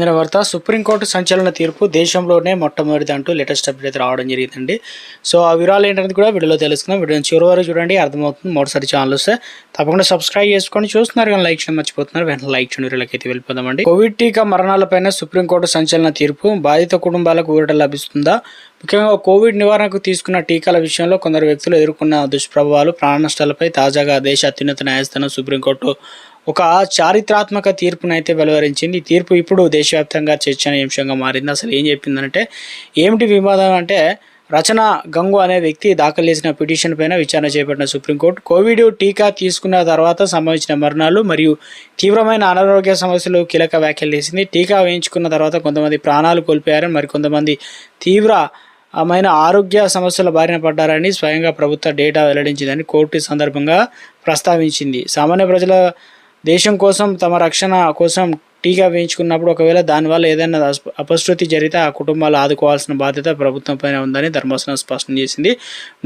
వార్త సుప్రీంకోర్టు సంచలన తీర్పు దేశంలోనే మొట్టమొదటిది అంటూ లేటెస్ట్ అప్డేట్ అయితే రావడం జరిగిందండి. సో ఆ వివరాలు ఏంటనేది కూడా వీడియోలో తెలుసుకుందాం. వీడియోని చివరి వరకు చూడండి, అర్థమవుతుంది. మొదటిసారి ఛానల్ వస్తే తప్పకుండా సబ్స్క్రైబ్ చేసుకొని చూస్తున్నారు కానీ లైక్ చేయడం మర్చిపోతున్నారు. వెంటనే లైక్ చేయండి. వీడియోకి అయితే వెళ్ళిపోదామండి. కోవిడ్ టీకా మరణాలపైన సుప్రీంకోర్టు సంచలన తీర్పు. బాధిత కుటుంబాలకు ఊరట లభిస్తుందా? ముఖ్యంగా కోవిడ్ నివారణకు తీసుకున్న టీకాల విషయంలో కొందరు వ్యక్తులు ఎదుర్కొన్న దుష్ప్రభావాలు, ప్రాణ నష్టాలపై తాజాగా దేశ అత్యున్నత న్యాయస్థానం సుప్రీంకోర్టు ఒక చారిత్రాత్మక తీర్పునైతే వెలువరించింది. ఈ తీర్పు ఇప్పుడు దేశవ్యాప్తంగా చర్చనీయాంశంగా మారింది. అసలు ఏం చెప్పిందంటే, ఏమిటి వివాదం అంటే, రచన గంగు అనే వ్యక్తి దాఖలు చేసిన పిటిషన్ పైన విచారణ చేపట్టిన సుప్రీంకోర్టు కోవిడ్ టీకా తీసుకున్న తర్వాత సంభవించిన మరణాలు మరియు తీవ్రమైన అనారోగ్య సమస్యలు కీలక వ్యాఖ్యలు చేసింది. టీకా వేయించుకున్న తర్వాత కొంతమంది ప్రాణాలు కోల్పోయారని, మరికొంతమంది తీవ్రమైన ఆరోగ్య సమస్యల బారిన పడ్డారని స్వయంగా ప్రభుత్వ డేటా వెల్లడించిందని కోర్టు సందర్భంగా ప్రస్తావించింది. సామాన్య ప్రజల దేశం కోసం, తమ రక్షణ కోసం టీకా వేయించుకున్నప్పుడు ఒకవేళ దానివల్ల ఏదైనా అపశృతి జరిగితే ఆ కుటుంబాలు ఆదుకోవాల్సిన బాధ్యత ప్రభుత్వం పైన ఉందని ధర్మాసనం స్పష్టం చేసింది.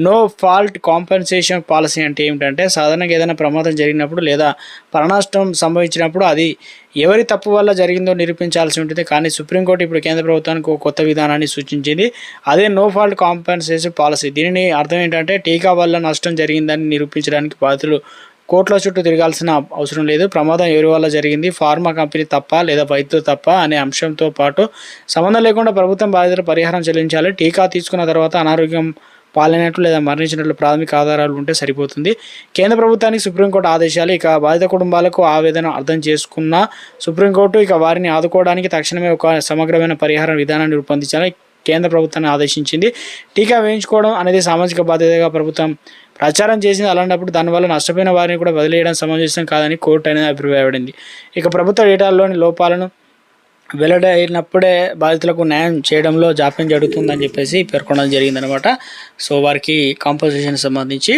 నో ఫాల్ట్ కాంపెన్సేషన్ పాలసీ అంటే ఏమిటంటే, సాధారణంగా ఏదైనా ప్రమాదం జరిగినప్పుడు లేదా ప్రాణనష్టం సంభవించినప్పుడు అది ఎవరి తప్పు వల్ల జరిగిందో నిరూపించాల్సి ఉంటుంది. కానీ సుప్రీంకోర్టు ఇప్పుడు కేంద్ర ప్రభుత్వానికి ఒక కొత్త విధానాన్ని సూచించింది. అదే నో ఫాల్ట్ కాంపెన్సేషన్ పాలసీ. దీనిని అర్థం ఏంటంటే, టీకా వల్ల నష్టం జరిగిందని నిరూపించడానికి బాధితులు కోర్టుల చుట్టూ తిరగాల్సిన అవసరం లేదు. ప్రమాదం ఎవరి వల్ల జరిగింది, ఫార్మా కంపెనీ తప్ప లేదా వైద్యులు తప్ప అనే అంశంతో పాటు సంబంధం లేకుండా ప్రభుత్వం బాధితుల పరిహారం చెల్లించాలి. టీకా తీసుకున్న తర్వాత అనారోగ్యం పాలైనట్లు లేదా మరణించినట్లు ప్రాథమిక ఆధారాలు ఉంటే సరిపోతుంది. కేంద్ర ప్రభుత్వానికి సుప్రీంకోర్టు ఆదేశాలు. ఇక బాధిత కుటుంబాలకు ఆవేదన అర్థం చేసుకున్న సుప్రీంకోర్టు ఇక వారిని ఆదుకోవడానికి తక్షణమే ఒక సమగ్రమైన పరిహార విధానాన్ని రూపొందించాలి కేంద్ర ప్రభుత్వాన్ని ఆదేశించింది. టీకా వేయించుకోవడం అనేది సామాజిక బాధ్యతగా ప్రభుత్వం ప్రచారం చేసింది. అలాంటప్పుడు దానివల్ల నష్టపోయిన వారిని కూడా వదిలేయడం సమంజసం కాదని కోర్టు అనేది అభిప్రాయపడింది. ఇక ప్రభుత్వ డేటాల్లోని లోపాలను వెల్లడైనప్పుడే బాధితులకు న్యాయం చేయడంలో జాప్యం జరుగుతుందని చెప్పేసి పేర్కొనడం జరిగిందనమాట. సో వారికి కాంపోజిషన్ సంబంధించి